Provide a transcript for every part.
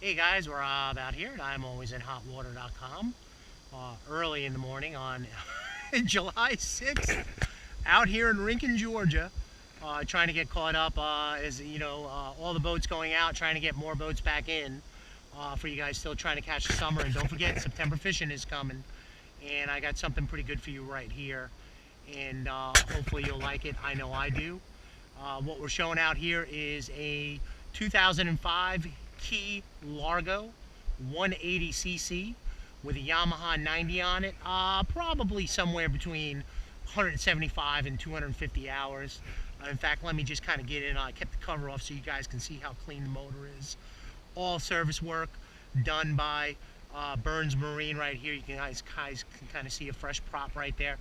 Hey guys, we're out here at ImAlwaysInHotWater.com early in the morning on July 6th, out here in Rincon, Georgia, trying to get caught up as you know, all the boats going out, trying to get more boats back in for you guys still trying to catch the summer. And don't forget, September fishing is coming, and I got something pretty good for you right here, and hopefully you'll like it. I know I do. What we're showing out here is a 2005 Key Largo 180cc with a Yamaha 90 on it, probably somewhere between 175 and 250 hours. In fact, let me just kind of get in. I kept the cover off so you guys can see how clean the motor is. All service work done by Burns Marine right here. You guys can kind of see a fresh prop right there.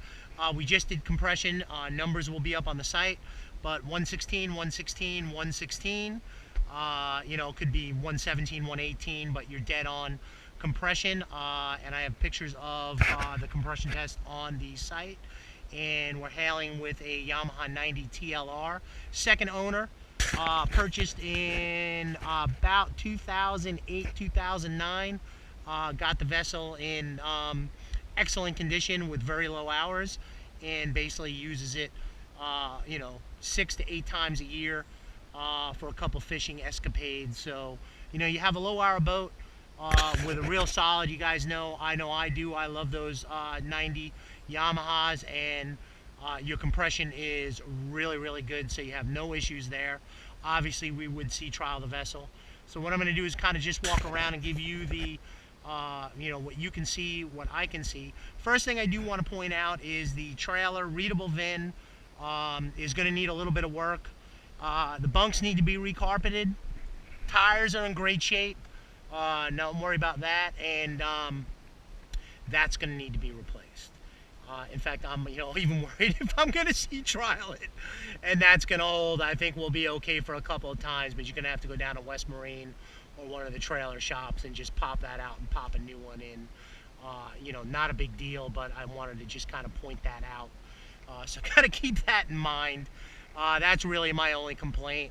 We just did compression. Numbers will be up on the site, but 116, 116, 116. You know, it could be 117, 118, but you're dead on compression. And I have pictures of the compression test on the site. And we're hailing with a Yamaha 90 TLR. Second owner, purchased in about 2008, 2009. Got the vessel in excellent condition with very low hours, and basically uses it, you know, 6 to 8 times a year. For a couple fishing escapades. So, you know, you have a low hour boat with a real solid, you guys know I do, I love those 90 Yamahas, and your compression is really good, so you have no issues there. Obviously we would sea trial the vessel. So what I'm going to do is kind of just walk around and give you the you know, what you can see, what I can see. First thing I do want to point out is the trailer readable VIN is going to need a little bit of work. The bunks need to be recarpeted. Tires are in great shape. Don't worry about that. And that's going to need to be replaced. In fact, I'm even worried if I'm going to sea trial it. And that's going to hold. I think we'll be okay for a couple of times, but you're going to have to go down to West Marine or one of the trailer shops and just pop that out and pop a new one in. You know, not a big deal, but I wanted to just kind of point that out. So kind of keep that in mind. That's really my only complaint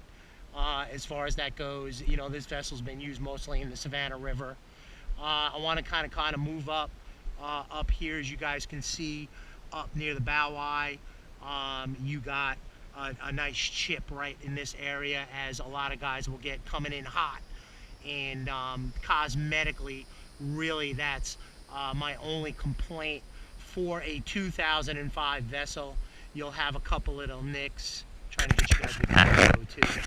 as far as that goes. You know, this vessel's been used mostly in the Savannah River. I want to kind of move up here, as you guys can see, up near the bow eye. You got a nice chip right in this area, as a lot of guys will get coming in hot. And cosmetically, really, that's my only complaint for a 2005 vessel. You'll have a couple little nicks. Trying to get you guys a video too.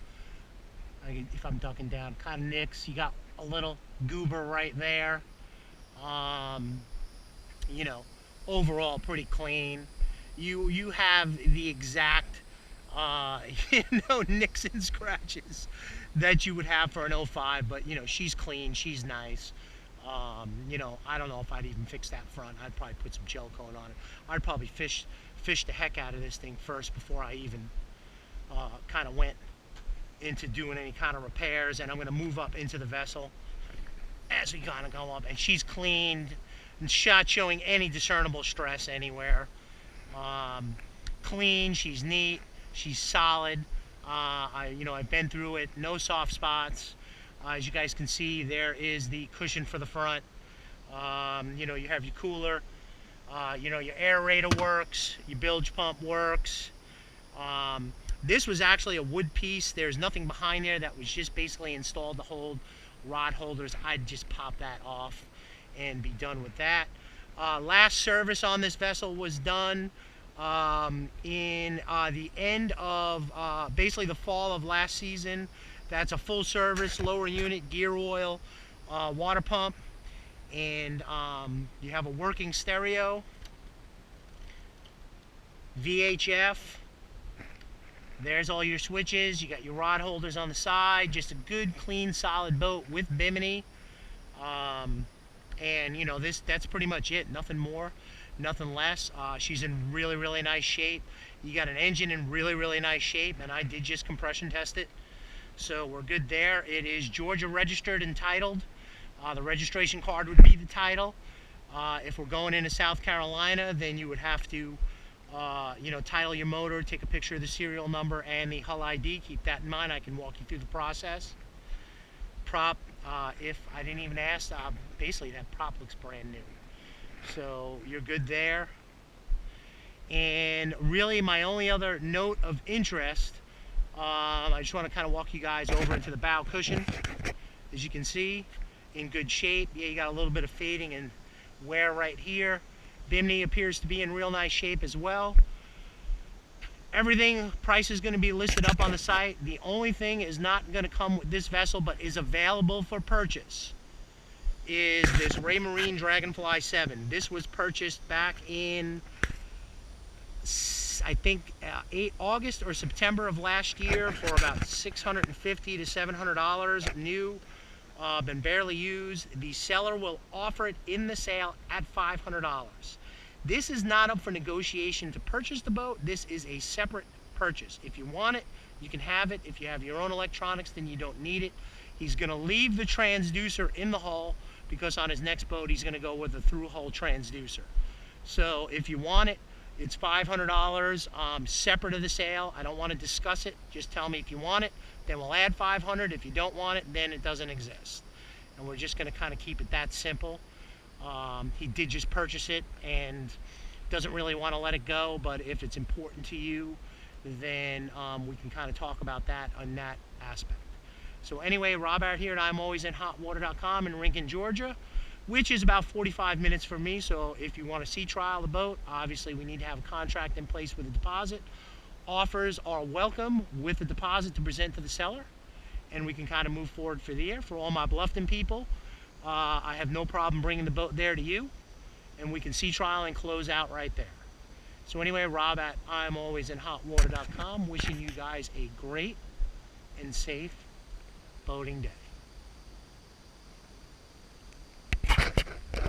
If I'm ducking down, kind of nicks. You got a little goober right there. You know, overall pretty clean. You have the exact you know, nicks and scratches that you would have for an 05, but you know, she's clean, she's nice. You know, I don't know if I'd even fix that front. I'd probably put some gel coat on it. I'd probably fish the heck out of this thing first before I even kind of went into doing any kind of repairs. And I'm going to move up into the vessel as we kind of go up, and she's cleaned and not showing any discernible stress anywhere. Clean, she's neat, she's solid. You know, I've been through it, no soft spots. As you guys can see, there is the cushion for the front. You know, you have your cooler. You know, your aerator works, your bilge pump works. This was actually a wood piece. There's nothing behind there. That was just basically installed to hold rod holders. I'd just pop that off and be done with that. Last service on this vessel was done in the end of basically the fall of last season. That's a full service, lower unit, gear oil, water pump, and you have a working stereo Vhf. There's all your switches. You got your rod holders on the side. Just a good, clean, solid boat with bimini. And you know, that's pretty much it. Nothing more, nothing less. She's in really nice shape. You got an engine in really nice shape, and I did just compression test it, so we're good there. It is Georgia registered and titled. The registration card would be the title. If we're going into South Carolina, then you would have to you know, title your motor, take a picture of the serial number and the hull ID. Keep that in mind. I can walk you through the process. prop, if I didn't even ask, basically that prop looks brand new. So you're good there. And really my only other note of interest, I just want to kind of walk you guys over into the bow cushion. As you can see, in good shape. Yeah, you got a little bit of fading and wear right here. Bimini appears to be in real nice shape as well. Everything, price is going to be listed up on the site. The only thing is not going to come with this vessel but is available for purchase is this Raymarine Dragonfly 7. This was purchased back in, I think, August or September of last year for about $650 to $700 new. Been barely used. The seller will offer it in the sale at $500. This is not up for negotiation to purchase the boat. This is a separate purchase. If you want it, you can have it. If you have your own electronics, then you don't need it. He's going to leave the transducer in the hull because on his next boat he's going to go with a through hull transducer. So if you want it, it's $500 separate of the sale. I don't want to discuss it. Just tell me if you want it, then we'll add $500. If you don't want it, then it doesn't exist. And we're just going to kind of keep it that simple. He did just purchase it and doesn't really want to let it go, but if it's important to you, then we can kind of talk about that on that aspect. So anyway, Rob out here at ImAlwaysInHotWater.com in Rincon, Georgia, which is about 45 minutes from me. So if you want to sea trial the boat, obviously we need to have a contract in place with a deposit. Offers are welcome with a deposit to present to the seller, and we can kind of move forward for the year. For all my Bluffton people, I have no problem bringing the boat there to you, and we can sea trial and close out right there. So anyway, Rob at ImAlwaysInHotWater.com, wishing you guys a great and safe boating day.